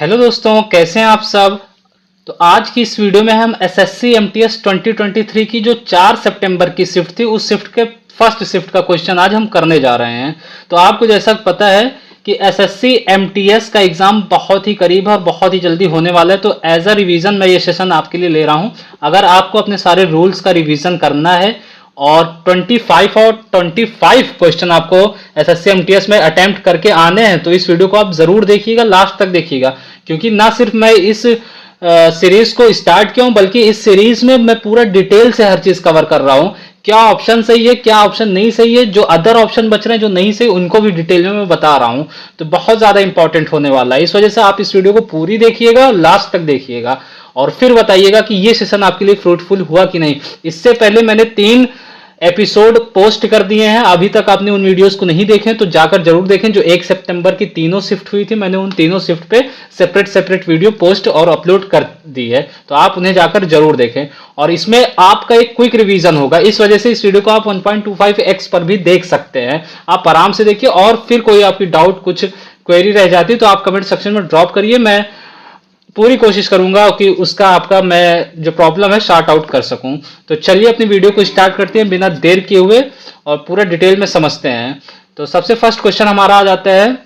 Hello दोस्तों, कैसे हैं आप सब। तो आज की इस वीडियो में हम एसएससी एमटीएस 2023 की जो 4 सितंबर की शिफ्ट थी उस शिफ्ट के फर्स्ट शिफ्ट का क्वेश्चन आज हम करने जा रहे हैं। तो आपको जैसा पता है कि एसएससी एमटीएस का एग्जाम बहुत ही करीब है और बहुत ही जल्दी होने वाला है। तो एज अ रिवीजन मैं ये सेशन आपके लिए ले रहा हूं। अगर आपको अपने सारे रूल्स का रिवीजन करना है और 25 क्वेश्चन आपको एसएससी एमटीएस में अटेम्प्ट करके आने हैं तो इस वीडियो को आप जरूर देखिएगा, लास्ट तक देखिएगा। क्योंकि ना सिर्फ मैं इस सीरीज को स्टार्ट किया हूं बल्कि इस सीरीज में मैं पूरा डिटेल से हर चीज कवर कर रहा हूं। क्या ऑप्शन सही है, क्या ऑप्शन नहीं सही है, जो अदर ऑप्शन बच रहे हैं जो नहीं सही उनको भी डिटेल में मैं बता रहा हूं। तो बहुत ज्यादा इंपॉर्टेंट होने वाला है, इस वजह से आप इस वीडियो को पूरी देखिएगा, लास्ट तक देखिएगा और फिर बताइएगा कि ये सेशन आपके लिए फ्रूटफुल हुआ कि नहीं। इससे पहले मैंने 3 एपिसोड पोस्ट कर दिए हैं, अभी तक आपने उन वीडियोस को नहीं देखे तो जाकर जरूर देखें। जो 1 सितंबर की तीनों शिफ्ट हुई थी, मैंने उन तीनों शिफ्ट पे सेपरेट वीडियो पोस्ट और अपलोड कर दी है, तो आप उन्हें जाकर जरूर देखें। और इसमें आपका एक क्विक रिवीजन होगा, इस वजह से इस वीडियो को आप 1.25x पर भी देख सकते हैं। आप आराम से देखिए और फिर कोई आपकी डाउट कुछ क्वेरी रह जाती तो आप कमेंट सेक्शन में ड्रॉप करिए, मैं पूरी कोशिश करूंगा कि उसका आपका मैं जो प्रॉब्लम है शार्ट आउट कर सकूं। तो चलिए अपनी वीडियो को स्टार्ट करते हैं बिना देर किए हुए और पूरा डिटेल में समझते हैं। तो सबसे फर्स्ट क्वेश्चन हमारा आ जाता है,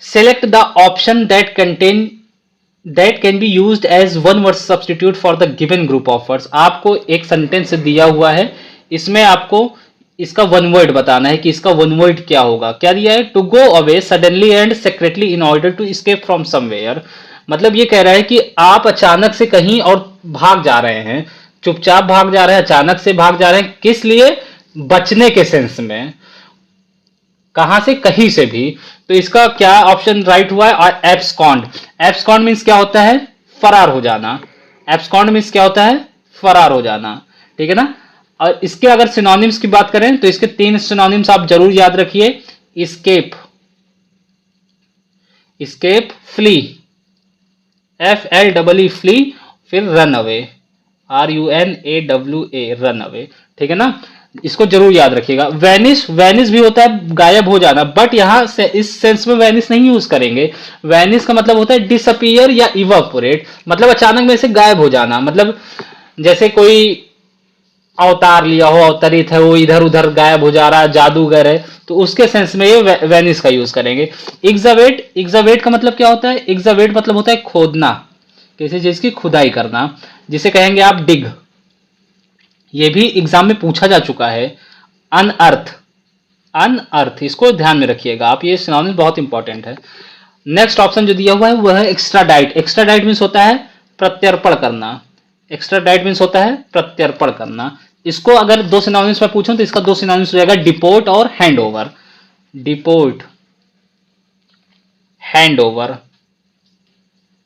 select the option that can be used as one word substitute for the given group of words. आपको एक सेंटेंस दिया हुआ है, इसमें आपको इसका वन वर्ड बताना है कि इसका वन वर्ड क्या होगा। क्या दिया है, to go away suddenly and secretly in order to escape from somewhere. मतलब ये कह रहा है कि आप अचानक से कहीं और भाग जा रहे हैं, चुपचाप भाग जा रहे हैं, अचानक से भाग जा रहे हैं, किस लिए, बचने के सेंस में, कहां से, कहीं से भी। तो इसका क्या ऑप्शन राइट हुआ है, और एब्सकॉन्ड। एब्सकॉन्ड मींस क्या होता है, फरार हो जाना। एब्सकॉन्ड मींस क्या होता है, फरार हो जाना, ठीक है ना। और इसके अगर सिनोनिम्स की बात करें तो इसके 3 सिनोनिम्स आप जरूर याद रखिए, escape, escape, flee, FLEE flee, फिर run away, RUNAWA, run away, ठीक है ना। इसको जरूर याद रखिएगा। वैनिश, वैनिश भी होता है गायब हो जाना, बट यहां से इस सेंस में वैनिश नहीं यूज करेंगे। वैनिश का मतलब होता है डिसअपियर या इवापोरेट, मतलब अचानक में से गायब हो जाना। मतलब जैसे कोई अवतार लिया हो, अवतरित है, वो इधर उधर गायब हो जा रहा है, जादूगर है, तो उसके सेंस में ये वेनिस का यूज करेंगे। एग्जावेट, एग्जावेट का मतलब क्या होता है, एग्जावेट मतलब होता है खोदना, किसी चीज की खुदाई करना, जिसे कहेंगे आप डिग। ये भी एग्जाम में पूछा जा चुका है। अनअर्थ, अनअर्थ, इसको ध्यान में रखिएगा आप, ये सिनोनिम बहुत इंपॉर्टेंट है। नेक्स्ट ऑप्शन जो दिया हुआ है वह है एक्स्ट्राडाइट। एक्स्ट्राडाइट मीन्स होता है प्रत्यर्पण करना। एक्स्ट्राडाइट मीन्स होता है प्रत्यर्पण करना। इसको अगर 2 सिनोनिम्स में पूछूं तो इसका 2 सिनोनिम्स हो जाएगा, डिपोर्ट और hand over. Deport, hand over,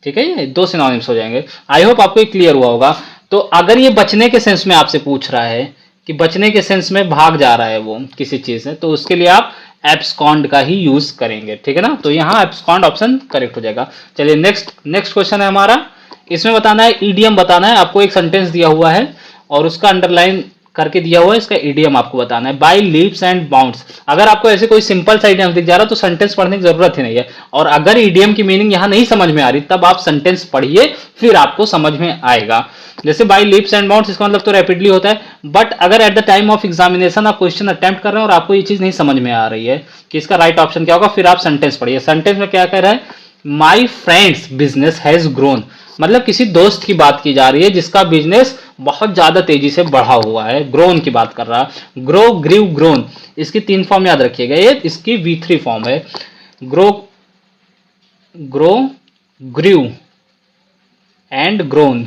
ठीक है, ये 2 सिनोनिम्स हो जाएंगे। आई होप आपको ये क्लियर हुआ होगा। तो अगर ये बचने के सेंस में आपसे पूछ रहा है कि बचने के सेंस में भाग जा रहा है वो किसी चीज से, तो उसके लिए आप एब्सकॉन्ड का ही यूज करेंगे, ठीक है ना। तो यहां एब्सकॉन्ड ऑप्शन करेक्ट हो जाएगा। चलिए नेक्स्ट क्वेश्चन है हमारा, इसमें बताना है, ईडीएम बताना है। आपको एक सेंटेंस दिया हुआ है और उसका अंडरलाइन करके दिया हुआ है, इसका ईडीएम आपको बताना है। By leaps and bounds. अगर आपको ऐसे कोई सिंपल सा ईडीएम दिख जा रहा है तो सेंटेंस पढ़ने की जरूरत ही नहीं है। और अगर ईडीएम की मीनिंग यहां नहीं समझ में आ रही तब आप सेंटेंस पढ़िए, फिर आपको समझ में आएगा। जैसे बाय लीप्स एंड बाउंड्स, इसका मतलब तो रैपिडली होता है। बट अगर at the time of examination आप क्वेश्चन अटेम्प्ट कर रहे हैं और आपको ये चीज नहीं समझ में आ रही है कि इसका राइट ऑप्शन क्या होगा, फिर आप सेंटेंस पढ़िए। सेंटेंस में क्या कह रहा है, my friends business has grown, मतलब किसी दोस्त की बात की जा रही है जिसका बिजनेस बहुत ज्यादा तेजी से बढ़ा हुआ है, ग्रोन की बात कर रहा है। ग्रो, ग्रीव, ग्रोन, इसकी 3 फॉर्म याद रखिएगा, ये इसकी V3 फॉर्म है। Grow, grow, grew and grown,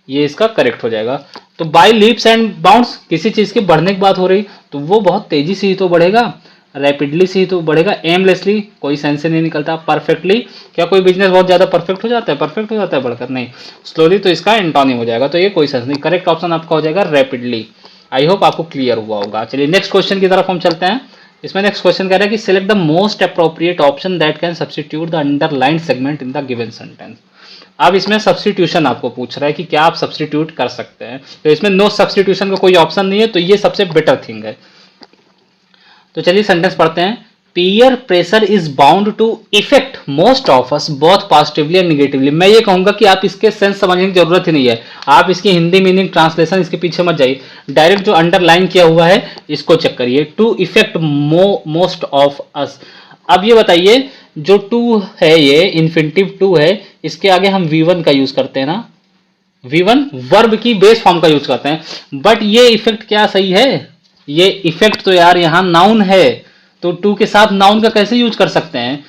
ये इसका करेक्ट हो जाएगा। तो बाय लीप्स एंड बाउंड्स, किसी चीज के बढ़ने की बात हो रही तो वो बहुत तेजी से ही तो बढ़ेगा, रैपिडली से ही तो बढ़ेगा। एमलेसली कोई सेंस से नहीं निकलता। परफेक्टली, क्या कोई बिजनेस बहुत ज्यादा परफेक्ट हो जाता है, परफेक्ट हो जाता है बढ़कर, नहीं। स्लोली तो इसका एंटोनिम हो जाएगा, तो ये कोई सेंस नहीं। करेक्ट ऑप्शन आपका हो जाएगा रैपिडली। आई होप आपको क्लियर हुआ होगा। चलिए नेक्स्ट क्वेश्चन की तरफ हम चलते हैं। इसमें नेक्स्ट क्वेश्चन कह रहा है कि select the most appropriate option that can substitute the underline segment in the given sentence. अब इसमें सब्स्टिट्यूशन आपको पूछ रहा है कि क्या आप सब्स्टिट्यूट कर सकते हैं, तो इसमें नो सब्स्टिट्यूशन का कोई ऑप्शन नहीं है, तो ये सबसे बेटर थिंग है। तो चलिए सेंटेंस पढ़ते हैं। Peer pressure is bound to effect most of us both positively and negatively. मैं ये कहूंगा कि आप इसके सेंस समझने की जरूरत ही नहीं है, आप इसकी हिंदी मीनिंग ट्रांसलेशन इसके पीछे मत जाइए, डायरेक्ट जो अंडरलाइन किया हुआ है इसको चेक करिए। To effect most of us. अब ये बताइए, जो टू है ये इन्फिनिटिव टू है, इसके आगे हम V1 का यूज करते हैं ना, V1 वर्ब की बेस फॉर्म का यूज करते हैं, बट ये इफेक्ट क्या सही है? ये इफेक्ट तो यार यहाँ नाउन है, तो टू के साथ नाउन का कैसे यूज कर सकते हैं?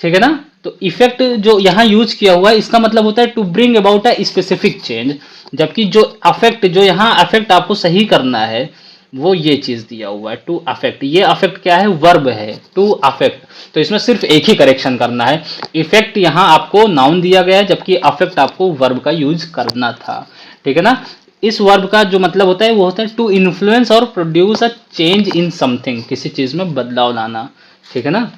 ठीक है ना। तो इफेक्ट जो यहाँ यूज किया हुआ है इसका मतलब होता है to bring about a specific change, जबकि जो अफेक्ट, जो यहाँ अफेक्ट आपको सही करना है वो ये चीज दिया हुआ है टू अफेक्ट। ये अफेक्ट क्या है? वर्ब है टू अफेक्ट। तो इसमें सिर्फ एक ही करेक्शन करना है, इफेक्ट यहाँ आपको नाउन दिया गया है जबकि अफेक्ट आपको वर्ब का यूज करना था। ठीक है ना। इस वर्ब का जो मतलब होता है वो होता है टू इन्फ्लुएंस और produce a change in something, किसी चीज में बदलाव लाना। ठीक है ना।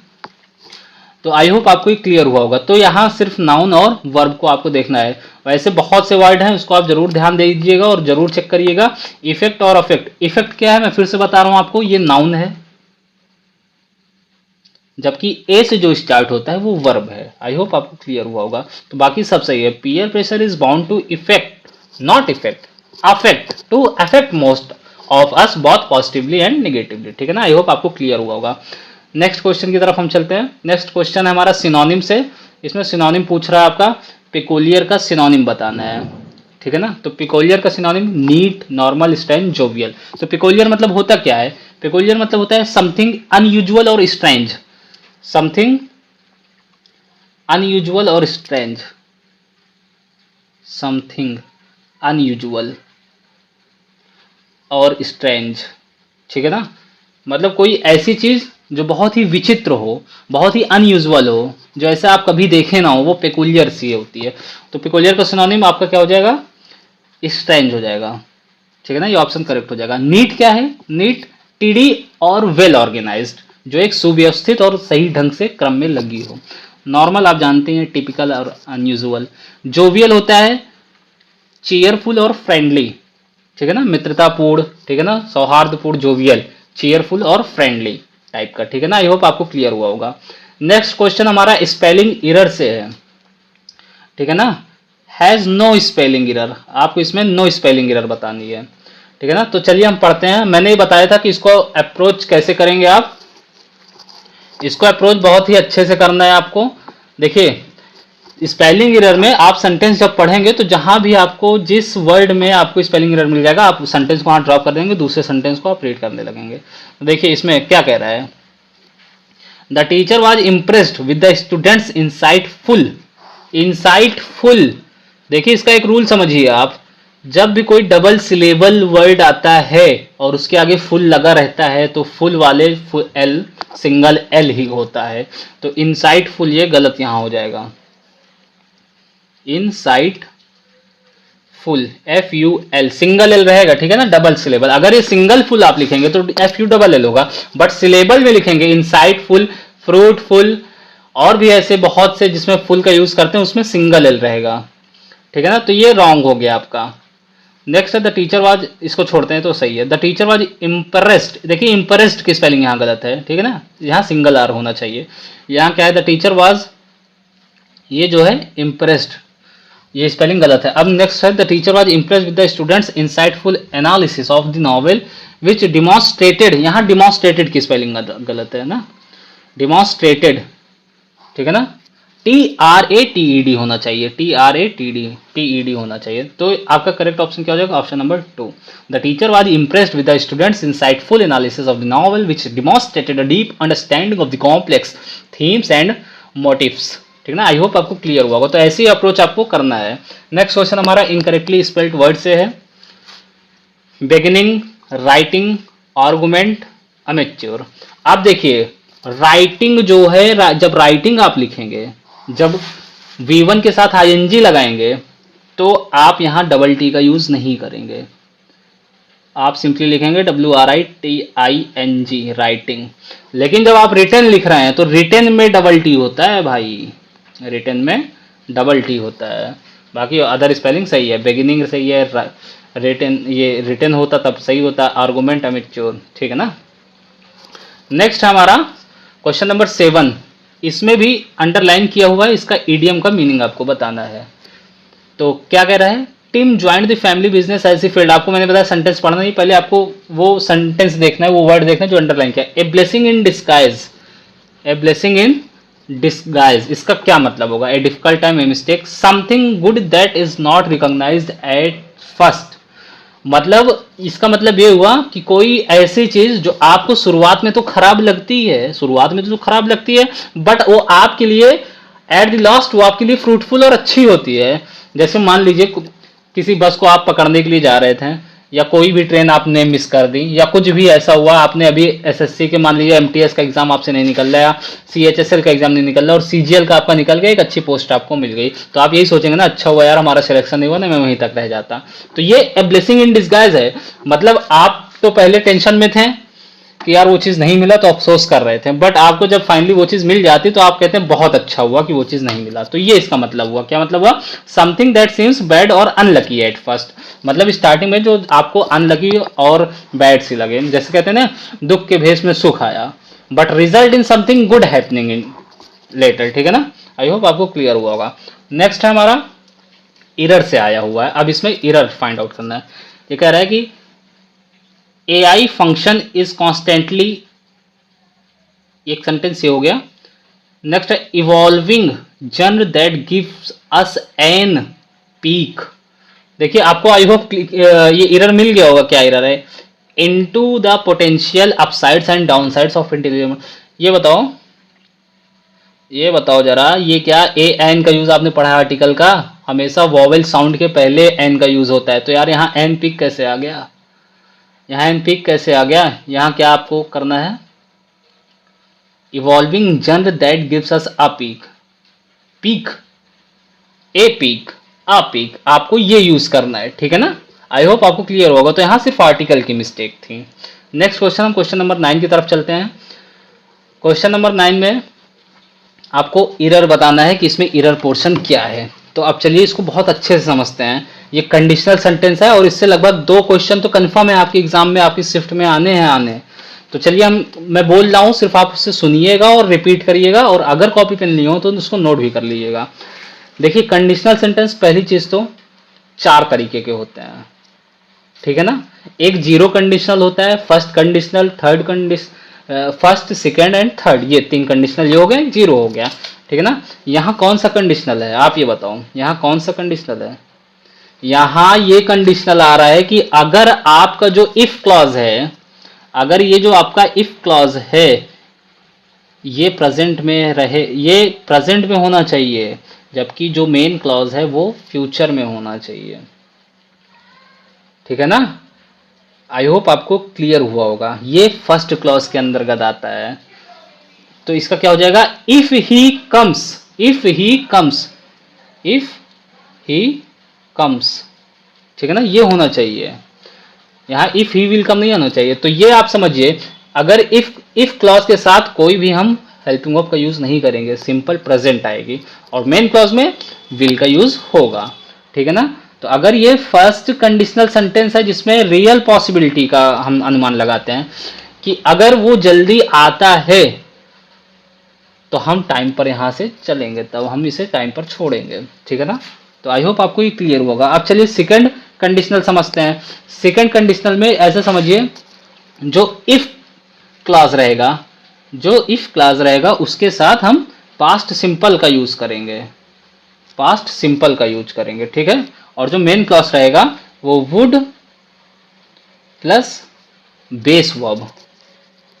तो आई होप आपको ये क्लियर हुआ होगा। तो यहाँ सिर्फ नाउन और वर्ब को आपको देखना है, वैसे बहुत से वर्ड हैं उसको आप जरूर ध्यान दे दीजिएगा और जरूर चेक करिएगा। इफेक्ट और अफेक्ट, इफेक्ट क्या है मैं फिर से बता रहा हूं आपको, ये नाउन है, जबकि ए से जो स्टार्ट होता है वो वर्ब है। आई होप आपको क्लियर हुआ होगा। तो बाकी सब सही है। Peer pressure is bound to effect, not effect, affect, to affect most of us both positively and negatively. ठीक है ना। आई होप आपको क्लियर हुआ होगा। नेक्स्ट क्वेश्चन की तरफ हम चलते हैं। नेक्स्ट क्वेश्चन है हमारा सिनोनिम से। इसमें सिनोनिम पूछ रहा है आपका, पिकोलियर का सिनोनिम बताना है। ठीक है ना। तो पिकोलियर का synonym neat, normal, strange, jovial. तो पिकोलियर मतलब होता क्या है? पिकोलियर मतलब होता है समथिंग अनयूजुअल और स्ट्रेंज, समथिंग अनयूजुअल और स्ट्रेंज, समथिंग अनयूजुअल और स्ट्रेंज। ठीक है ना। मतलब कोई ऐसी चीज जो बहुत ही विचित्र हो, बहुत ही अनयूजुअल हो, जो ऐसा आप कभी देखे ना हो, वो पेकुलियर सी होती है। तो पेकुलियर का सिनोनिम आपका क्या हो जाएगा? स्ट्रेंज हो जाएगा। ठीक है ना। ये ऑप्शन करेक्ट हो जाएगा। नीट क्या है? नीट टीडी और वेल ऑर्गेनाइज्ड, जो एक सुव्यवस्थित और सही ढंग से क्रम में लगी हो। नॉर्मल आप जानते हैं, टिपिकल और अनयूजुअल। जोवियल होता है चीयरफुल और फ्रेंडली। ठीक है ना। मित्रतापूर्ण, ठीक है ना, सौहार्दपूर्ण, जोवियल, चीयरफुल और फ्रेंडली टाइप का। ठीक है ना। आई होप आपको क्लियर हुआ होगा। नेक्स्ट क्वेश्चन हमारा स्पेलिंग एरर से है। ठीक है ना। हैज नो स्पेलिंग एरर, आपको इसमें नो स्पेलिंग एरर बतानी है। ठीक है ना। तो चलिए हम पढ़ते हैं। मैंने ये बताया था कि इसको अप्रोच कैसे करेंगे आप। इसको अप्रोच बहुत ही अच्छे से करना है आपको। देखिए, स्पेलिंग एरर में आप सेंटेंस जब पढ़ेंगे तो जहां भी आपको जिस वर्ड में आपको स्पेलिंग एरर मिल जाएगा, आप सेंटेंस को वहां ड्रॉप कर देंगे, दूसरे सेंटेंस को आप रीड करने लगेंगे। तो देखिए इसमें क्या कह रहा है, the teacher was impressed with the student's insightful. Insightful, देखिए इसका एक रूल समझिए आप, जब भी कोई डबल सिलेबल वर्ड आता है और उसके आगे फुल लगा रहता है तो फुल वाले एल, सिंगल एल ही होता है। तो इंसाइटफुल ये गलत यहां हो जाएगा। Insight full, F U L, single L रहेगा। ठीक है ना। डबल सिलेबल, अगर ये सिंगल फुल आप लिखेंगे तो एफ यू डबल एल होगा, बट सिलेबल में लिखेंगे इनसाइट फुल, फ्रूटफुल, और भी ऐसे बहुत से जिसमें फुल का यूज करते हैं उसमें सिंगल एल रहेगा। ठीक है ना। तो ये रॉन्ग हो गया आपका। नेक्स्ट है द टीचर वाज, इसको छोड़ते हैं तो सही है। द टीचर वाज इम्प्रेस्ड, देखिए इम्प्रेस्ड की स्पेलिंग यहाँ गलत है। ठीक है ना। यहाँ सिंगल आर होना चाहिए। यहाँ क्या है? द टीचर वाज, ये जो है इम्प्रेस्ड, ये स्पेलिंग गलत है। अब नेक्स्ट है the teacher was impressed with the student's insightful analysis of the novel which demonstrated, यहाँ डिमॉन्स्ट्रेटेड की स्पेलिंग गलत है ना, डिमॉन्स्ट्रेटेड। ठीक है ना। TRATED होना चाहिए, TRATED होना चाहिए। तो आपका करेक्ट ऑप्शन क्या हो जाएगा? Option number 2। The teacher was impressed with the student's insightful analysis of the novel which demonstrated a deep understanding of the complex themes and motives. ठीक है ना। आई होप आपको क्लियर हुआ होगा। तो ऐसे ही अप्रोच आपको करना है। नेक्स्ट क्वेश्चन हमारा इनकरेक्टली स्पेल्ड वर्ड से है। Beginning, writing, argument, amateur. आप देखिए राइटिंग जो है, जब राइटिंग आप लिखेंगे, जब V1 के साथ ING लगाएंगे तो आप यहां डबल टी का यूज नहीं करेंगे, आप सिंपली लिखेंगे WRITING, राइटिंग। लेकिन जब आप रिटर्न लिख रहे हैं तो रिटर्न में डबल टी होता है भाई, रिटर्न में डबल टी होता है। बाकी अदर स्पेलिंग सही है, बिगिनिंग सही है, रिटर्न, ये रिटर्न होता तब सही होता, आर्गुमेंट, अमेच्योर। ठीक है ना। नेक्स्ट हमारा क्वेश्चन नंबर 7, इसमें भी अंडरलाइन किया हुआ है, इसका ईडीएम का मीनिंग आपको बताना है। तो क्या कह रहा है, Tim joined the family business as a field. आपको मैंने बताया सेंटेंस पढ़ना नहीं, पहले आपको वो सेंटेंस देखना है, वो वर्ड देखना है जो अंडरलाइन किया है। A blessing in disguise, a blessing in disguise, इसका क्या मतलब होगा? A difficult time, a mistake, something good that is not recognised at first. मतलब इसका मतलब ये हुआ कि कोई ऐसी चीज जो आपको शुरुआत में तो खराब लगती है, शुरुआत में तो खराब लगती है, बट वो आपके लिए एट द लास्ट वो आपके लिए फ्रूटफुल और अच्छी होती है। जैसे मान लीजिए किसी बस को आप पकड़ने के लिए जा रहे थे, या कोई भी ट्रेन आपने मिस कर दी, या कुछ भी ऐसा हुआ, आपने अभी एसएससी के मान लीजिए एमटीएस का एग्जाम आपसे नहीं निकल रहा, सीएचएसएल का एग्जाम नहीं निकल रहा और सीजीएल का आपका निकल गया, एक अच्छी पोस्ट आपको मिल गई, तो आप यही सोचेंगे ना, अच्छा हुआ यार हमारा सिलेक्शन नहीं हुआ ना, मैं वहीं तक रह जाता। तो ये ए ब्लेसिंग इन डिस्गाइज है। मतलब आप तो पहले टेंशन में थे कि यार वो चीज़ नहीं मिला तो अफसोस कर रहे थे, बट आपको जब फाइनली वो चीज़ मिल जाती तो आप कहते हैं बहुत अच्छा हुआ कि वो चीज़ नहीं मिला। तो ये इसका मतलब हुआ। क्या मतलब हुआ? समथिंग दैट सीम्स बैड और अनलकी एट फर्स्ट। मतलब स्टार्टिंग में जो आपको अनलकी और बैड सी लगे, जैसे कहते हैं ना, दुख के भेष में सुख आया, but result in something good happening in later. ठीक है ना? आई होप आपको क्लियर हुआ होगा। नेक्स्ट है हमारा एरर से आया हुआ है। अब इसमें एरर फाइंड आउट करना है। ये कह रहा है कि AI function is constantly, एक सेंटेंस ये हो गया। नेक्स्ट है evolving genre that gives us an peak। देखिए आपको आई होप ये एरर मिल गया होगा। क्या एरर है? Into the potential upsides and downsides of intelligent. ये बताओ जरा, ये क्या ए एन का यूज आपने पढ़ा है आर्टिकल का? हमेशा वॉवेल साउंड के पहले एन का यूज होता है, तो यार यहाँ एन पीक कैसे आ गया? यहाँ एन पीक कैसे आ गया? यहाँ क्या आपको करना है? Evolving genre that gives us a peek, peek, a peek, a peek, आपको ये यूज करना है। ठीक है ना? आई होप आपको क्लियर होगा। तो यहाँ सिर्फ आर्टिकल की मिस्टेक थी। नेक्स्ट क्वेश्चन, हम क्वेश्चन नंबर 9 की तरफ चलते हैं। क्वेश्चन नंबर 9 में आपको एरर बताना है कि इसमें एरर पोर्शन क्या है। तो अब चलिए इसको बहुत अच्छे से समझते हैं। ये कंडीशनल सेंटेंस है और इससे लगभग 2 क्वेश्चन तो कंफर्म है आपके एग्जाम में, आपकी शिफ्ट में आने। तो चलिए मैं बोल रहा हूँ, सिर्फ आप उससे सुनिएगा और रिपीट करिएगा, और अगर कॉपी पेन नहीं हो तो उसको नोट भी कर लीजिएगा। देखिए कंडीशनल सेंटेंस, पहली चीज तो 4 तरीके के होते हैं। ठीक है ना? एक जीरो कंडीशनल होता है, first conditional, first, second and third, ये 3 कंडीशनल। ये हो गए, जीरो हो गया। ठीक है ना? यहाँ कौन सा कंडीशनल है आप ये बताओ? यहाँ कौन सा कंडीशनल है? यहाँ ये कंडीशनल आ रहा है कि अगर आपका जो इफ क्लॉज है, अगर ये जो आपका इफ क्लॉज है ये प्रेजेंट में रहे, ये प्रेजेंट में होना चाहिए, जबकि जो मेन क्लॉज है वो फ्यूचर में होना चाहिए। ठीक है ना? आई होप आपको क्लियर हुआ होगा। ये फर्स्ट क्लॉज के अंतर्गत आता है। तो इसका क्या हो जाएगा? If he comes, if he comes, if he comes. ठीक है ना? ये होना चाहिए। यहाँ इफ ही विल कम नहीं आना चाहिए। तो ये आप समझिए, अगर इफ क्लॉज के साथ कोई भी हम हेल्पिंग वर्ब का यूज नहीं करेंगे, सिंपल प्रेजेंट आएगी, और मेन क्लॉज में विल का यूज होगा। ठीक है ना? तो अगर ये फर्स्ट कंडीशनल सेंटेंस है जिसमें रियल पॉसिबिलिटी का हम अनुमान लगाते हैं कि अगर वो जल्दी आता है तो हम टाइम पर यहां से चलेंगे, तब हम इसे टाइम पर छोड़ेंगे। ठीक है ना? तो आई होप आपको ये क्लियर होगा। अब चलिए सेकंड कंडीशनल समझते हैं। सेकंड कंडीशनल में ऐसे समझिए, जो इफ क्लॉज रहेगा, जो इफ क्लॉज रहेगा उसके साथ हम पास्ट सिंपल का यूज करेंगे, पास्ट सिंपल का यूज करेंगे। ठीक है? और जो मेन क्लॉज रहेगा वो वुड प्लस बेस वर्ब।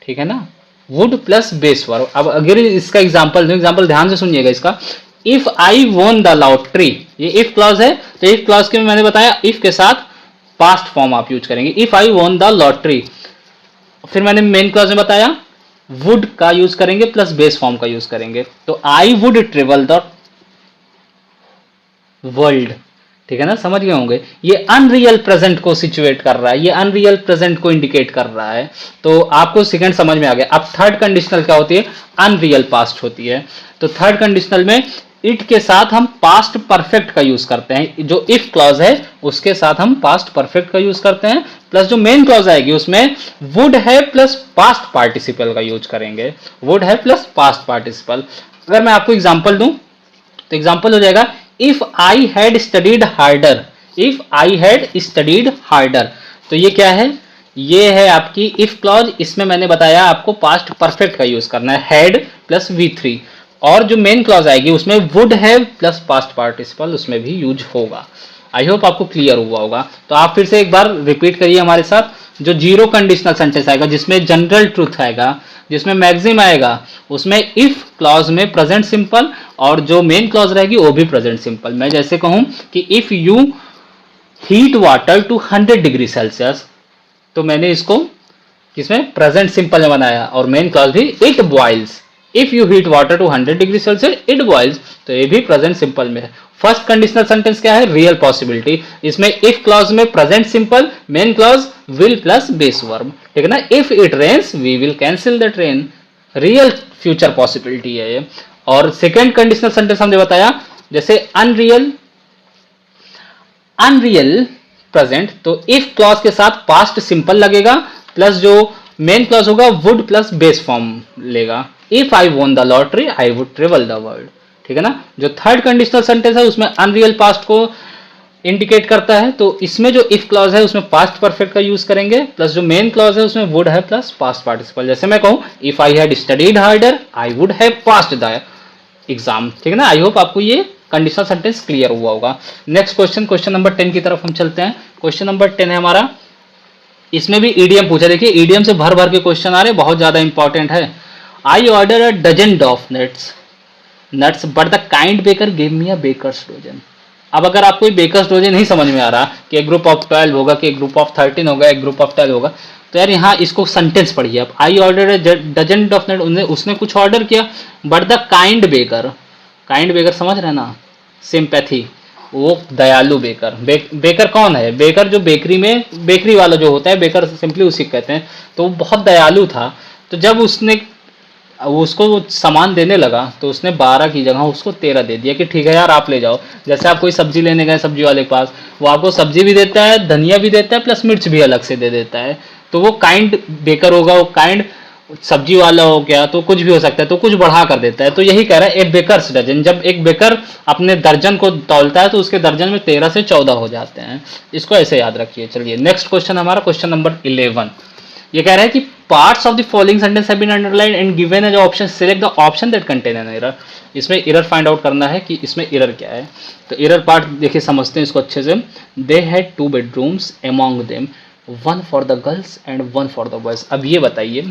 ठीक है ना? Would plus base verb. अब अगर इसका एग्जांपल ध्यान से सुनिएगा इसका। If I won the lottery, ये इफ क्लॉज है, तो इफ क्लॉज के मैंने बताया इफ के साथ पास्ट फॉर्म आप यूज करेंगे। If I won the lottery, फिर मैंने मेन क्लॉज में बताया वुड का यूज करेंगे प्लस बेस फॉर्म का यूज करेंगे। तो आई वुड ट्रेवल द वर्ल्ड। ठीक है ना? समझ गए होंगे। ये अनरियल प्रेजेंट को सिचुएट कर रहा है, ये अनरियल प्रेजेंट को इंडिकेट कर रहा है। तो आपको सेकंड समझ में आ गया। अब थर्ड कंडीशनल क्या होती है? अनरियल पास्ट होती है। तो थर्ड कंडीशनल में इट के साथ हम पास्ट परफेक्ट का यूज करते हैं। जो इफ क्लॉज है उसके साथ हम पास्ट परफेक्ट का यूज करते हैं, प्लस जो मेन क्लॉज आएगी उसमें वुड है प्लस पास्ट पार्टिसिपल का यूज करेंगे। वुड है प्लस पास्ट पार्टिसिपल। अगर मैं आपको एग्जांपल दूं तो एग्जांपल हो जाएगा if I had studied harder, if I had studied harder. तो ये क्या है, ये है आपकी इफ क्लॉज। इसमें मैंने बताया आपको पास्ट परफेक्ट का यूज करना है, हैड प्लस V3, और जो मेन क्लॉज आएगी उसमें would have plus past participle उसमें भी यूज होगा। आई होप आपको क्लियर हुआ होगा। तो आप फिर से एक बार रिपीट करिए हमारे साथ। जो जीरो कंडीशनल सेंटेंस आएगा, जिसमें जनरल ट्रूथ आएगा, जिसमें मैक्सिम आएगा, उसमें इफ क्लॉज में प्रेजेंट सिंपल, और जो मेन क्लॉज रहेगी वो भी प्रेजेंट सिंपल। मैं जैसे कहूं कि if you heat water to 100 degree Celsius, तो मैंने इसको किसमें प्रेजेंट सिंपल में बनाया, और मेन क्लॉज भी it boils. If you heat water to 100 degree Celsius it boils, तो ये भी प्रेजेंट सिंपल में है। फर्स्ट कंडीशनल सेंटेंस क्या है, रियल पॉसिबिलिटी। इसमें इफ क्लॉज में present simple, main clause will plus base verb, ठीक है ना। If it rains we will cancel the train, real future possibility है ये। और सेकेंड कंडीशनल सेंटेंस हमने बताया जैसे अनरियल, अनरियल प्रेजेंट, तो इफ क्लॉज के साथ पास्ट सिंपल लगेगा प्लस जो मेन क्लॉज होगा वुड प्लस बेस फॉर्म लेगा। If I won the lottery I would travel the world, ठीक है ना। जो थर्ड कंडीशनल सेंटेंस है उसमें अनरियल पास्ट को इंडिकेट करता है, तो इसमें जो इफ क्लॉज है उसमें पास्ट परफेक्ट का यूज करेंगे, प्लस जो मेन क्लॉज है उसमें वुड है प्लस पास्ट पार्टिसिपल। जैसे मैं कहूं if I had studied harder I would have passed the exam, ठीक है ना। आई होप आपको ये कंडीशनल सेंटेंस क्लियर हुआ होगा। नेक्स्ट क्वेश्चन, क्वेश्चन नंबर 10 की तरफ हम चलते हैं। क्वेश्चन नंबर 10 है हमारा, इसमें भी ईडीएम पूछा। देखिए ईडीएम से भर भर के क्वेश्चन आ रहे, बहुत ज्यादा इंपॉर्टेंट है। I order a dozen of nuts but the kind baker give me a baker's dozen. अब अगर आपको बेकर्स डोजन नहीं समझ में आ रहा कि एक ग्रुप ऑफ 12 होगा कि एक ग्रुप ऑफ 13 होगा, एक ग्रुप ऑफ 12 होगा, तो यार यहाँ इसको सेंटेंस पढ़िए आप। I order a dozen of nuts, उसने कुछ ऑर्डर किया, but the kind baker, kind baker समझ रहे ना, सिंपैथी, वो दयालु बेकर। बेकर कौन है, बेकर जो बेकरी में, बेकरी वाला जो होता है बेकर सिंपली उसी कहते हैं। तो वो बहुत दयालु था, तो जब उसने उसको सामान देने लगा तो उसने 12 की जगह उसको 13 दे दिया कि ठीक है यार आप ले जाओ। जैसे आप कोई सब्जी लेने गए सब्जी वाले के पास, वो आपको सब्जी भी देता है, धनिया भी देता है, प्लस मिर्च भी अलग से दे देता है। तो वो काइंड बेकर होगा, वो काइंड सब्जी वाला हो गया, तो कुछ भी हो सकता है, तो कुछ बढ़ा कर देता है। तो यही कह रहा है ए बेकर्स डजन, जब एक बेकर अपने दर्जन को तौलता है तो उसके दर्जन में 13 से 14 हो जाते हैं। इसको ऐसे याद रखिए। चलिए नेक्स्ट क्वेश्चन हमारा, क्वेश्चन नंबर 11। ये कह रहा है कि parts of the following sentence have been underlined and given as option, select the option that contain an error. इसमें एरर फाइंड आउट करना है कि इसमें एरर क्या है। तो एरर पार्ट देखिए समझते हैं इसको अच्छे से। They had 2 bedrooms among them, 1 for the girls and 1 for the boys. अब ये बताइए,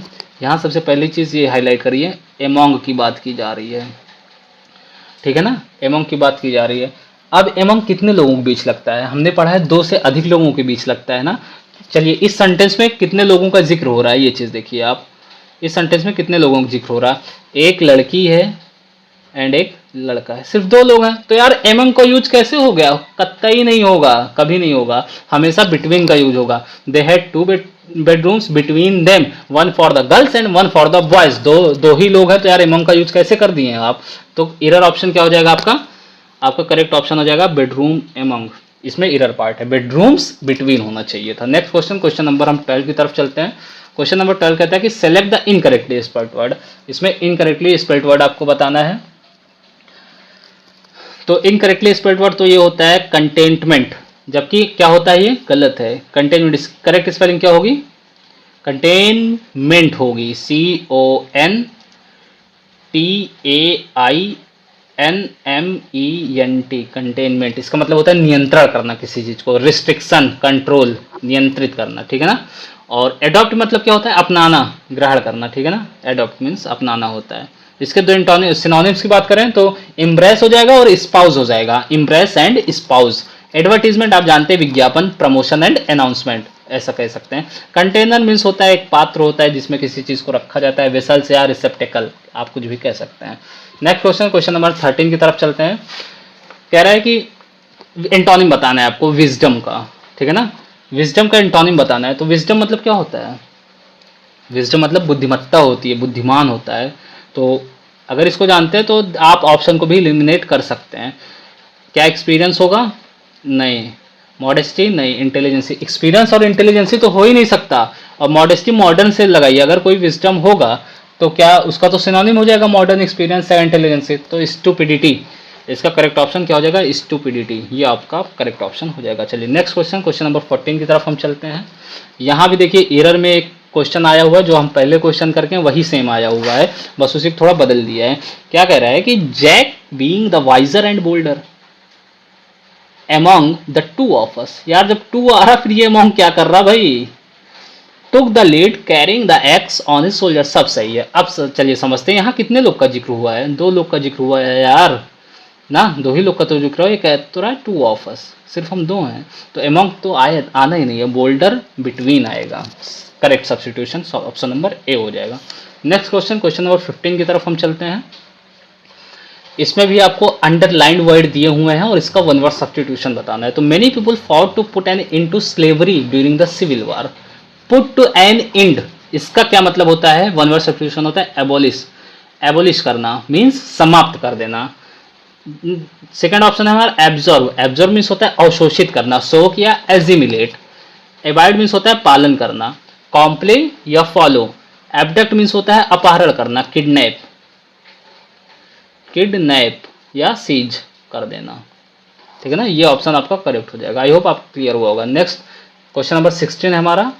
यहाँ सबसे पहली चीज़ ये हाईलाइट करिए, अमॉन्ग की बात की जा रही है, ठीक है ना, अमॉन्ग की बात की जा रही है। अब अमॉन्ग कितने लोगों के बीच लगता है, हमने पढ़ा है 2 से अधिक लोगों के बीच लगता है ना। चलिए इस सेंटेंस में कितने लोगों का जिक्र हो रहा है, ये चीज़ देखिए आप। इस सेंटेंस में कितने लोगों का जिक्र हो रहा है, एक लड़की है एंड एक लड़का है, सिर्फ 2 लोग हैं। तो यार अमंग का यूज कैसे हो गया, कतई नहीं होगा, कभी नहीं होगा, हमेशा बिटवीन का यूज होगा। They had 2 bedrooms between them, 1 for the girls and 1 for the boys. दो ही लोग हैं, तो यार अमंग का यूज कैसे कर दिए हैं आप। तो एरर ऑप्शन क्या हो जाएगा आपका करेक्ट ऑप्शन हो जाएगा बेडरूम अमंग। इसमें एरर पार्ट है, बेडरूम्स बिटवीन होना चाहिए था। नेक्स्ट क्वेश्चन, क्वेश्चन नंबर हम 12 की तरफ चलते हैं। क्वेश्चन नंबर 12 कहता है कि select the incorrectly spelled word. इसमें इनकरेक्टली स्पेल्ड वर्ड आपको बताना है। तो इनकरेक्टली स्पेल्ड वर्ड तो ये होता है कंटेनमेंट, जबकि क्या होता है ये गलत है। कंटेनमेंट करेक्ट स्पेलिंग क्या होगी, कंटेनमेंट होगी, CONTAINMENT, कंटेनमेंट। इसका मतलब होता है नियंत्रण करना किसी चीज को, रिस्ट्रिक्शन, कंट्रोल, नियंत्रित करना, ठीक है ना। और एडॉप्ट मतलब क्या होता है, अपनाना, ग्रहण करना, ठीक है ना। एडॉप्ट मीन्स अपनाना होता है। इसके 2 सिनोनिम्स की बात करें तो इम्प्रेस हो जाएगा और स्पाउस हो जाएगा, इम्प्रेस एंड स्पाउस। एडवर्टीजमेंट आप जानते हैं, विज्ञापन, प्रमोशन एंड अनाउंसमेंट, ऐसा कह सकते हैं। कंटेनर मीन्स होता है एक पात्र होता है जिसमें किसी चीज को रखा जाता है, वेसल्स या रिसेप्टेकल, आप कुछ भी कह सकते हैं। नेक्स्ट क्वेश्चन, क्वेश्चन नंबर 13 की तरफ चलते हैं। कह रहा है कि एंटोनिम बताना है आपको विजडम का, ठीक है ना। विजडम का एंटोनिम बताना है। तो विजडम मतलब क्या होता है, विजडम मतलब बुद्धिमत्ता होती है, बुद्धिमान होता है। तो अगर इसको जानते हैं तो आप ऑप्शन को भी एलिमिनेट कर सकते हैं। क्या एक्सपीरियंस होगा, नहीं। मॉडेस्टी, नहीं। इंटेलिजेंसी, एक्सपीरियंस और इंटेलिजेंसी तो हो ही नहीं सकता। और मॉडेस्टी मॉडर्न से लगाइए, अगर कोई विजडम होगा तो क्या उसका तो सिनोनिम हो जाएगा मॉडर्न एक्सपीरियंस या इंटेलिजेंस से, तो स्टूपिडिटी। इसका करेक्ट ऑप्शन क्या हो जाएगा, स्टूपिडिटी, ये आपका करेक्ट ऑप्शन हो जाएगा। चलिए नेक्स्ट क्वेश्चन, क्वेश्चन नंबर 14 की तरफ हम चलते हैं। यहाँ भी देखिए एरर में एक क्वेश्चन आया हुआ है, जो हम पहले क्वेश्चन करके वही सेम आया हुआ है, बस उसी को थोड़ा बदल दिया है। क्या कह रहा है कि Jack being the wiser and bolder among the two of us, यार जब टू आ रहा फिर ये among क्या कर रहा भाई, took the lead carrying the axe on his shoulder, सब सही है। अब चलिए समझते हैं यहाँ कितने लोग का जिक्र हुआ है, 2 लोग का जिक्र हुआ है यार ना, 2 ही लोग का तो जिक्र है, ये कह तो रहा है 2 of us, सिर्फ हम 2 हैं, तो among तो आना ही नहीं है, बोल्डर बिटवीन आएगा, correct substitution option number A हो जाएगा। नेक्स्ट क्वेश्चन, क्वेश्चन नंबर 15 की तरफ हम चलते हैं। इसमें भी आपको अंडरलाइंड वर्ड दिए हुए हैं और इसका वन वर्ड सब्स्टिट्यूशन बताना है। तो many people fought to put an end to slavery during the civil war. Put to an end, इसका क्या मतलब होता है, वन वर्ड सब्स्टिट्यूशन होता है एबोलिश, एबोलिश करना मीन्स समाप्त कर देना। सेकंड ऑप्शन है हमारा एब्जॉर्व, एब्जॉर्व मीन्स होता है अवशोषित करना, सोक या एजिमिलेट। एवाइड मीन्स होता है पालन करना, कॉम्प्ले या फॉलो। एबडक्ट मीन्स होता है अपहरण करना, किडनैप, किडनैप या सीज कर देना, ठीक है ना, ये ऑप्शन आपका करेक्ट हो जाएगा। आई होप आप क्लियर हुआ होगा। नेक्स्ट क्वेश्चन नंबर 16 है हमारा।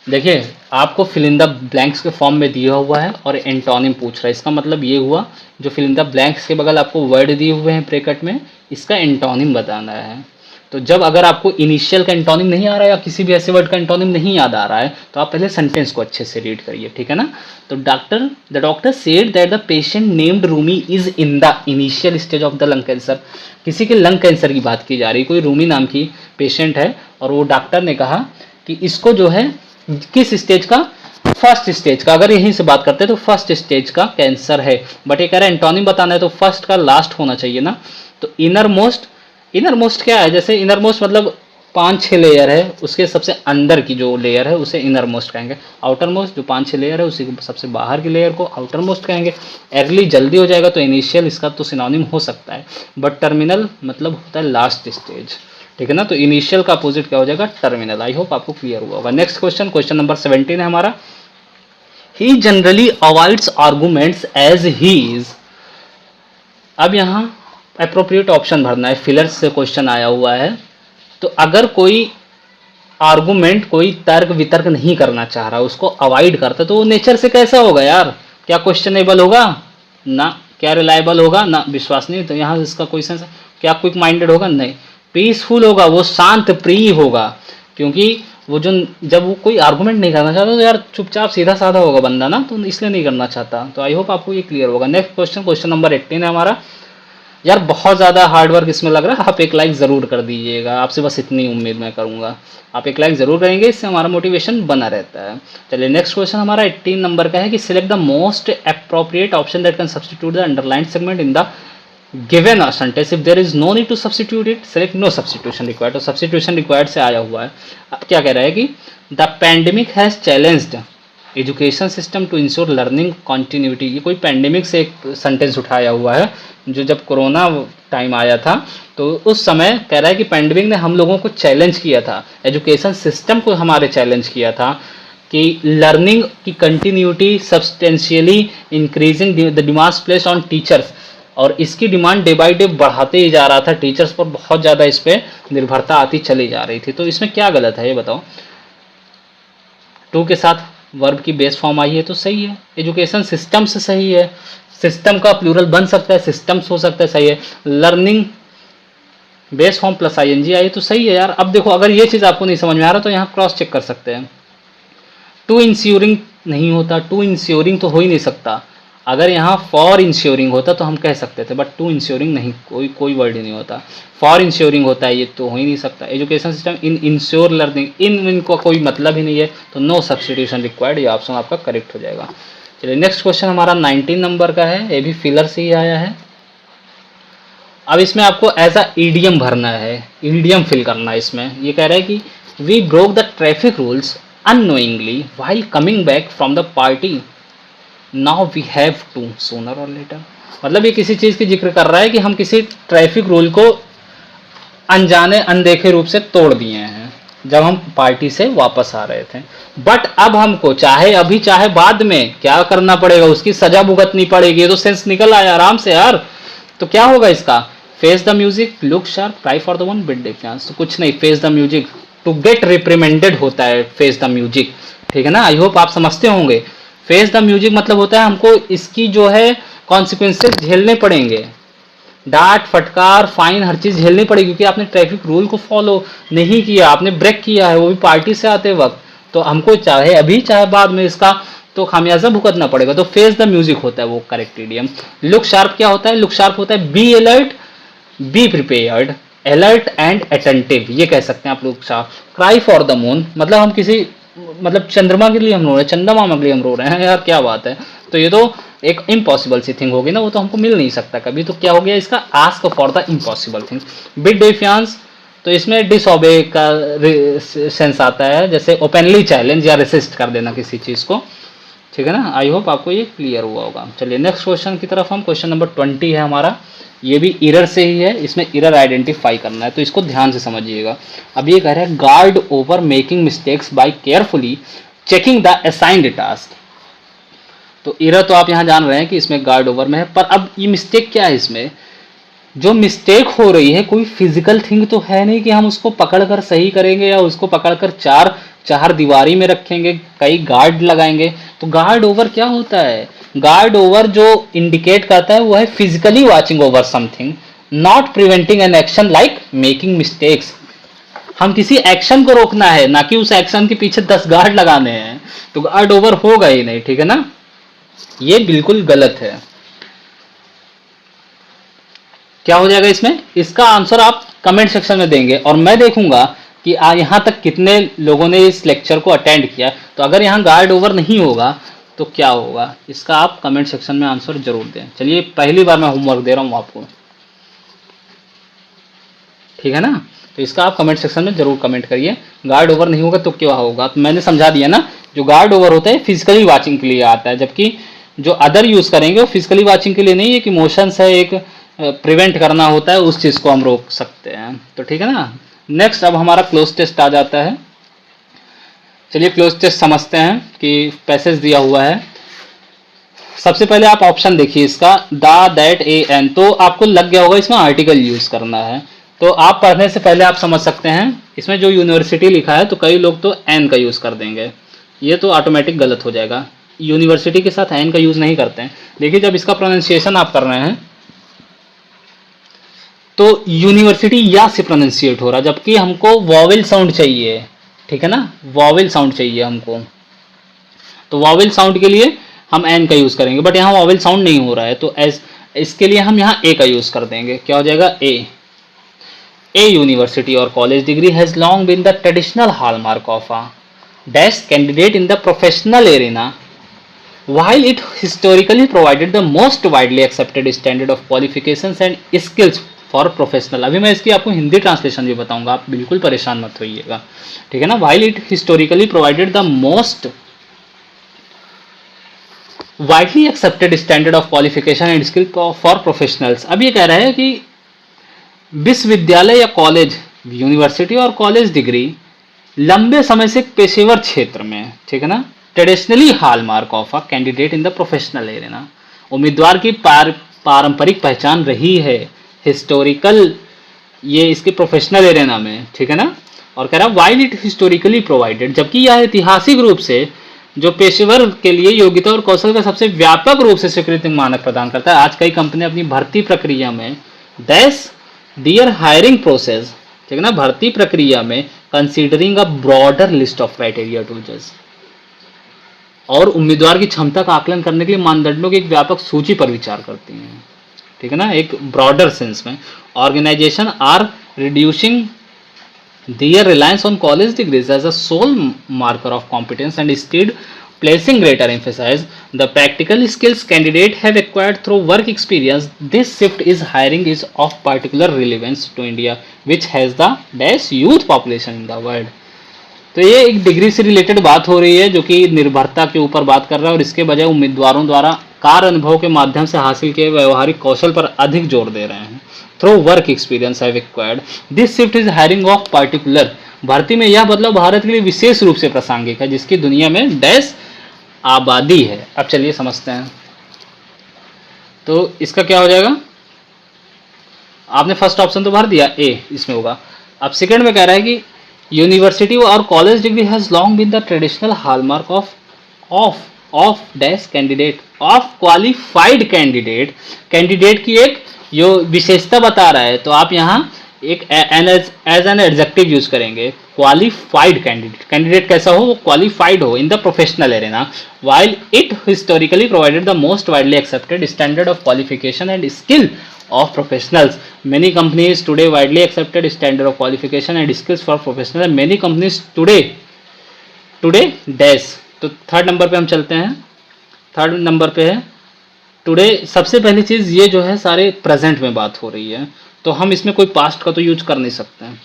देखिए आपको फिल इन द ब्लैंक्स के फॉर्म में दिया हुआ है और एंटोनिम पूछ रहा है, इसका मतलब ये हुआ जो फिल इन द ब्लैंक्स के बगल आपको वर्ड दिए हुए हैं ब्रैकेट में, इसका एंटोनिम बताना है। तो जब अगर आपको इनिशियल का एंटोनिम नहीं आ रहा है या किसी भी ऐसे वर्ड का एंटोनिम नहीं याद आ रहा है, तो आप पहले सेंटेंस को अच्छे से रीड करिए, ठीक है ना। तो the doctor said that the patient named Rumi is in the initial stage of the lung cancer. किसी के लंग कैंसर की बात की जा रही, कोई रूमी नाम की पेशेंट है और वो डॉक्टर ने कहा कि इसको जो है किस स्टेज का, फर्स्ट स्टेज का, अगर यहीं से बात करते हैं तो फर्स्ट स्टेज का कैंसर है। बट ये कह रहा है एंटोनिम बताना है तो फर्स्ट का लास्ट होना चाहिए ना। तो इनर मोस्ट, इनर मोस्ट क्या है, जैसे इनर मोस्ट मतलब 5-6 लेयर है, उसके सबसे अंदर की जो लेयर है उसे इनर मोस्ट कहेंगे। आउटर मोस्ट जो 5-6 लेयर है उसी सबसे बाहर की लेयर को आउटर मोस्ट कहेंगे। अर्ली जल्दी हो जाएगा तो इनिशियल इसका तो सिनोनिम हो सकता है, बट टर्मिनल मतलब होता है लास्ट स्टेज, ठीक है ना। तो इनिशियल का अपोजिट क्या हो जाएगा, टर्मिनल। आई होप आपको क्लियर हुआ होगा। नेक्स्ट क्वेश्चन, क्वेश्चन नंबर 17 है हमारा। He generally avoids arguments as he is. अब यहाँ अप्रोप्रिएट ऑप्शन भरना है, फिलर्स से क्वेश्चन आया हुआ है। तो अगर कोई आर्गुमेंट, कोई तर्क वितर्क नहीं करना चाह रहा, उसको अवॉइड करता, तो वो नेचर से कैसा होगा यार, क्या क्वेश्चनेबल होगा ना, क्या रिलायबल होगा ना, विश्वसनीय, तो यहाँ इसका कोई सेंस, क्या क्विक माइंडेड होगा, नहीं, पीसफुल होगा, वो शांत प्रिय होगा। क्योंकि वो जो जब वो कोई आर्गुमेंट नहीं करना चाहता तो यार चुपचाप सीधा साधा होगा बंदा ना, तो इसलिए नहीं करना चाहता। तो आई होप आपको ये क्लियर होगा। नेक्स्ट क्वेश्चन, क्वेश्चन नंबर 18 है हमारा। यार बहुत ज़्यादा हार्डवर्क इसमें लग रहा है, आप एक लाइक ज़रूर कर दीजिएगा, आपसे बस इतनी उम्मीद मैं करूँगा, आप एक लाइक ज़रूर करेंगे, इससे हमारा मोटिवेशन बना रहता है। चलिए नेक्स्ट क्वेश्चन हमारा 18 नंबर का है कि select the most appropriate option that can substitute the underlined segment in the given sentence if there is no need to substitute it, select no substitution required. तो substitution required से आया हुआ है। अब क्या कह रहा है कि the pandemic has challenged education system to ensure learning continuity. ये कोई पैंडेमिक से एक सेंटेंस उठाया हुआ है, जो जब कोरोना टाइम आया था तो उस समय कह रहा है कि पैंडेमिक ने हम लोगों को चैलेंज किया था, एजुकेशन सिस्टम को हमारे चैलेंज किया था कि लर्निंग की continuity substantially increasing the demands place on teachers, और इसकी डिमांड डे बाई डे बढ़ाते ही जा रहा था, टीचर्स पर बहुत ज़्यादा इस पर निर्भरता आती चली जा रही थी। तो इसमें क्या गलत है ये बताओ, टू के साथ वर्ब की बेस फॉर्म आई है तो सही है, एजुकेशन सिस्टम से सही है, सिस्टम का प्लूरल बन सकता है, सिस्टम्स हो सकता है, सही है, learning base form plus ING I तो सही है यार। अब देखो अगर ये चीज़ आपको नहीं समझ में आ रहा तो यहाँ क्रॉस चेक कर सकते हैं। टू इंश्योरिंग नहीं होता, टू इंश्योरिंग तो हो ही नहीं सकता। अगर यहाँ फॉर इंश्योरिंग होता तो हम कह सकते थे, बट टू इंश्योरिंग नहीं, कोई वर्ड ही नहीं होता। फॉर इंश्योरिंग होता है, ये तो हो ही नहीं सकता। Education system in ensure learning, इनको कोई मतलब ही नहीं है, तो नो सब्स्टिट्यूशन रिक्वायर्ड, ये ऑप्शन आपका करेक्ट हो जाएगा। चलिए नेक्स्ट क्वेश्चन हमारा 19 नंबर का है, ये भी फिलर से ही आया है। अब इसमें आपको एज अ ईडियम भरना है, ईडियम फिल करना है इसमें। ये कह रहा है कि we broke the traffic rules unknowingly while coming back from the party, now we have to sooner or later. मतलब ये किसी चीज़ की जिक्र कर रहा है कि हम किसी ट्रैफिक रूल को अनजाने अनदेखे रूप से तोड़ दिए हैं, जब हम पार्टी से वापस आ रहे थे। बट अब हमको चाहे अभी चाहे बाद में क्या करना पड़ेगा, उसकी सजा भुगतनी पड़ेगी। ये तो सेंस निकल आया आराम से यार। तो क्या होगा इसका, face the music, look sharp, cry for the one, bit difference. तो कुछ नहीं, face the music, to get reprimanded होता है फेस द म्यूजिक, ठीक है ना। आई होप आप समझते होंगे। फेस द म्यूजिक मतलब होता है हमको इसकी जो है कॉन्सिक्वेंसेज झेलने पड़ेंगे, डांट फटकार फाइन हर चीज झेलनी पड़ेगी, क्योंकि आपने ट्रैफिक रूल को फॉलो नहीं किया, आपने ब्रेक किया है, वो भी पार्टी से आते वक्त। तो हमको चाहे अभी चाहे बाद में इसका तो खामियाजा भुगतना पड़ेगा। तो फेस द म्यूजिक होता है वो करेक्ट इडियम। लुक शार्प क्या होता है, लुक शार्प होता है be alert, be prepared, alert and attentive, ये कह सकते हैं आप लोग sharp. Cry for the moon मतलब हम किसी मतलब चंद्रमा के लिए हम रो रहे हैं, चंदा मामा के लिए हम रो रहे हैं यार, क्या बात है। तो ये तो एक इम्पॉसिबल सी थिंग होगी ना, वो तो हमको मिल नहीं सकता कभी। तो क्या हो गया इसका, ask for the impossible thing. Bit defiance तो इसमें डिसओबे का सेंस आता है, जैसे ओपनली चैलेंज या रेसिस्ट कर देना किसी चीज को, ठीक है ना। आई होप आपको ये क्लियर हुआ होगा। चलिए नेक्स्ट क्वेश्चन की तरफ हम, क्वेश्चन नंबर 20 है हमारा, ये भी इरर से ही है, इसमें इरर आइडेंटिफाई करना है, तो इसको ध्यान से समझिएगा। अब ये कह रहा है guard over making mistakes by carefully checking the assigned task. तो इरर तो आप यहाँ जान रहे हैं कि इसमें गार्ड ओवर में है, पर अब ये मिस्टेक क्या है, इसमें जो मिस्टेक हो रही है कोई फिजिकल थिंग तो है नहीं कि हम उसको पकड़कर सही करेंगे या उसको पकड़कर चार चार दीवारी में रखेंगे, कई गार्ड लगाएंगे। तो गार्ड ओवर क्या होता है, गार्ड ओवर जो इंडिकेट करता है वो है physically watching over something, not preventing an action like making mistakes. हम किसी एक्शन को रोकना है, ना कि उस एक्शन के पीछे 10 गार्ड लगाने हैं, तो गार्ड ओवर होगा ही नहीं, ठीक है ना। ये बिल्कुल गलत है। क्या हो जाएगा इसमें, इसका आंसर आप कमेंट सेक्शन में देंगे और मैं देखूंगा कि यहां तक कितने लोगों ने इस लेक्चर को अटेंड किया। तो अगर यहाँ गार्ड ओवर नहीं होगा तो क्या होगा, इसका आप कमेंट सेक्शन में आंसर जरूर दें। चलिए पहली बार मैं होमवर्क दे रहा हूं आपको, ठीक है ना। तो इसका आप कमेंट सेक्शन में जरूर कमेंट करिए, गार्ड ओवर नहीं होगा तो क्या होगा। तो मैंने समझा दिया ना, जो गार्ड ओवर होता है फिजिकली वॉचिंग के लिए आता है, जबकि जो अदर यूज करेंगे वो फिजिकली वॉचिंग के लिए नहीं है, कि मोशंस है एक प्रिवेंट करना होता है, उस चीज को हम रोक सकते हैं। तो ठीक है ना। नेक्स्ट अब हमारा क्लोज टेस्ट आ जाता है। चलिए क्लोज टेस्ट समझते हैं कि पैसेज दिया हुआ है। सबसे पहले आप ऑप्शन देखिए इसका, द, दैट, ए, एन। तो आपको लग गया होगा इसमें आर्टिकल यूज करना है। तो आप पढ़ने से पहले आप समझ सकते हैं, इसमें जो यूनिवर्सिटी लिखा है तो कई लोग तो एन का यूज कर देंगे, ये तो ऑटोमेटिक गलत हो जाएगा। यूनिवर्सिटी के साथ एन का यूज नहीं करते हैं। देखिए जब इसका प्रोनाउंसिएशन आप कर रहे हैं तो यूनिवर्सिटी या से प्रोनाउंसिएट हो रहा, जबकि हमको वॉवेल साउंड चाहिए, ठीक है ना, वॉवेल साउंड चाहिए हमको। तो वॉवेल साउंड के लिए हम एन का यूज करेंगे, बट यहाँ वॉवेल साउंड नहीं हो रहा है, तो एस इसके लिए हम यहाँ ए का यूज कर देंगे। क्या हो जाएगा, a university or college degree has long been the traditional hallmark of a dash candidate in the professional arena, while it historically provided the most widely accepted standard of qualifications and skills for professional। अभी मैं इसकी आपको Hindi translation भी बताऊंगा, आप बिल्कुल परेशान मत होइएगा, ठीक है ना। while it historically provided the most widely accepted standard of qualification and skill for professionals। अब ये कह रहा है कि विश्वविद्यालय या college, university or college degree लंबे समय से पेशेवर क्षेत्र में, ठीक है ना, traditionally hallmark of a candidate in the professional area, उम्मीदवार की पारंपरिक पहचान रही है, हिस्टोरिकल ये इसके प्रोफेशनल एरिया में, ठीक है ना। और कह रहा है वाइल इट हिस्टोरिकली प्रोवाइडेड, जबकि यह ऐतिहासिक रूप से जो पेशेवर के लिए योग्यता और कौशल का सबसे व्यापक रूप से स्वीकृत मानक प्रदान करता है। आज कई कंपनी अपनी भर्ती प्रक्रिया में दैस डियर हायरिंग प्रोसेस, ठीक है ना, भर्ती प्रक्रिया में considering a broader list of criteria to जज, और उम्मीदवार की क्षमता का आकलन करने के लिए मानदंडों की एक व्यापक सूची पर विचार करती हैं, ठीक है ना, एक ब्रॉडर सेंस में। Organisation are reducing their reliance on college degrees as a sole marker of competence and instead placing greater emphasis the practical skills candidates have acquired through work experience। This shift is hiring is of particular relevance to India which has the dash youth population in the world। तो ये एक degree से related बात हो रही है जो कि निर्भरता के ऊपर बात कर रहा है, और इसके बजाय उम्मीदवारों द्वारा कार्य अनुभव के माध्यम से हासिल किए व्यवहारिक कौशल पर अधिक जोर दे रहे हैं। Through work experience have acquired this shift is hiring of particular, भर्ती में यह बदलाव भारत के लिए विशेष रूप से प्रासंगिक है, जिसकी दुनिया में डैश आबादी है। अब चलिए समझते हैं। तो इसका क्या हो जाएगा, आपने फर्स्ट ऑप्शन तो भर दिया, ए इसमें होगा। अब सेकंड में कह रहा है कि university or college degree has long been the traditional hallmark of dash candidate, of qualified candidate. Candidate की एक जो विशेषता बता रहा है, तो आप यहाँ एक एज एन एडजेक्टिव यूज करेंगे, क्वालिफाइड कैंडिडेट। कैंडिडेट कैसा हो, वो क्वालिफाइड हो इन the professional arena, while it historically provided the most widely accepted standard of qualification and skill of professionals. Many companies today widely accepted standard of qualification and skills for professionals, and many companies today dash। तो third number पे हम चलते हैं। Third number पे है today. सबसे पहली चीज ये जो है सारे प्रेजेंट में बात हो रही है, तो हम इसमें कोई पास्ट का तो यूज कर नहीं सकते हैं,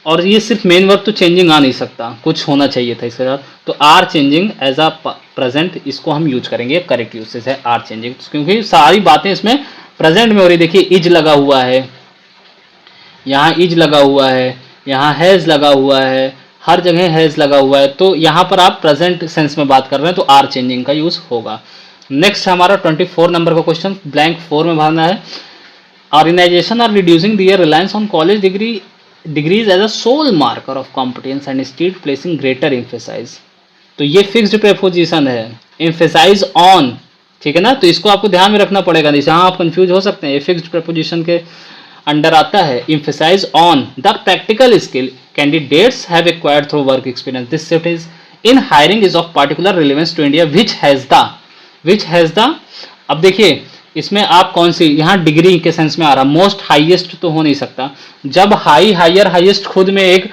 और ये सिर्फ मेन वर्ब तो चेंजिंग आ नहीं सकता, कुछ होना चाहिए था इसके साथ। तो are changing as a present, इसको हम यूज करेंगे, करेक्ट यूसेज है आर चेंजिंग, क्योंकि सारी बातें इसमें प्रेजेंट में हो रही। देखिए इज लगा हुआ है, यहाँ इज लगा हुआ है, यहाँ हैज लगा हुआ है, हर जगह हैज लगा हुआ है, तो यहाँ पर आप प्रेजेंट सेंस में बात कर रहे हैं, तो आर चेंजिंग का यूज होगा। नेक्स्ट हमारा 24 नंबर का क्वेश्चन, ब्लैंक 4 में भरना है। Organisation are reducing their reliance on college degrees as a sole marker of competence and instead placing greater emphasis। तो ये फिक्स्ड प्रेपोजिशन है, emphasize on, ठीक है ना, तो इसको आपको ध्यान में रखना पड़ेगा, नहीं जहाँ आप कंफ्यूज हो सकते हैं। ये फिक्स्ड प्रेपोजिशन के अंडर आता है। emphasize on the practical skill candidates have acquired through work experience, this shift is in hiring is of particular relevance to India which has the। अब देखिए इसमें आप कौन सी, यहाँ डिग्री के सेंस में आ रहा, मोस्ट हाईएस्ट तो हो नहीं सकता। जब हाई हायर हाईएस्ट खुद में एक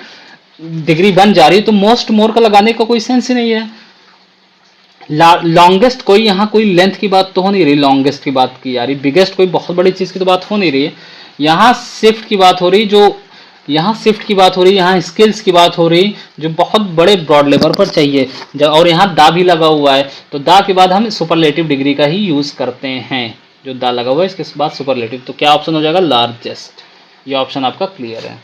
डिग्री बन जा रही है, तो मोस्ट मोर का लगाने का कोई सेंस ही नहीं है। लॉन्गेस्ट, कोई यहाँ कोई लेंथ की बात तो हो नहीं रही, लॉन्गेस्ट की बात की जा रही। बिगेस्ट कोई बहुत बड़ी चीज की तो बात हो नहीं रही है। यहाँ शिफ्ट की बात हो रही, जो यहाँ शिफ्ट की बात हो रही, यहाँ स्किल्स की बात हो रही, जो बहुत बड़े ब्रॉड लेवल पर चाहिए। और यहाँ दा भी लगा हुआ है, तो दा के बाद हम सुपरलेटिव डिग्री का ही यूज करते हैं। जो दा लगा हुआ है इसके बाद सुपरलेटिव, तो क्या ऑप्शन हो जाएगा, लार्जेस्ट। ये ऑप्शन आपका क्लियर है,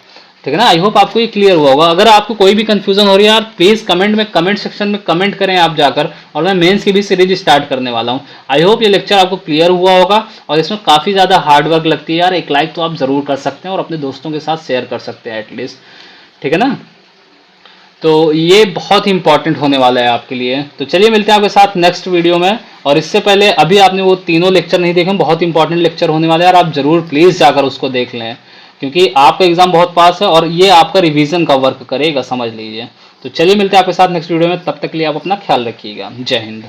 ठीक है ना। आई होप आपको ये क्लियर हुआ होगा। अगर आपको कोई भी कंफ्यूजन हो रही है यार, प्लीज कमेंट सेक्शन में कमेंट करें आप जाकर, और मैं मेंस की भी सीरीज स्टार्ट करने वाला हूँ। आई होप ये लेक्चर आपको क्लियर हुआ होगा, और इसमें काफ़ी ज़्यादा हार्ड वर्क लगती है यार। एक लाइक तो आप ज़रूर कर सकते हैं और अपने दोस्तों के साथ शेयर कर सकते हैं एटलीस्ट, ठीक है ना। तो ये बहुत ही इंपॉर्टेंट होने वाला है आपके लिए। तो चलिए मिलते हैं आपके साथ नेक्स्ट वीडियो में। और इससे पहले अभी आपने वो तीनों लेक्चर नहीं देखे, बहुत इंपॉर्टेंट लेक्चर होने वाले हैं यार, आप जरूर प्लीज़ जाकर उसको देख लें, क्योंकि आपका एग्जाम बहुत पास है और ये आपका रिवीजन का वर्क करेगा, समझ लीजिए। तो चलिए मिलते हैं आपके साथ नेक्स्ट वीडियो में, तब तक के लिए आप अपना ख्याल रखिएगा। जय हिंद।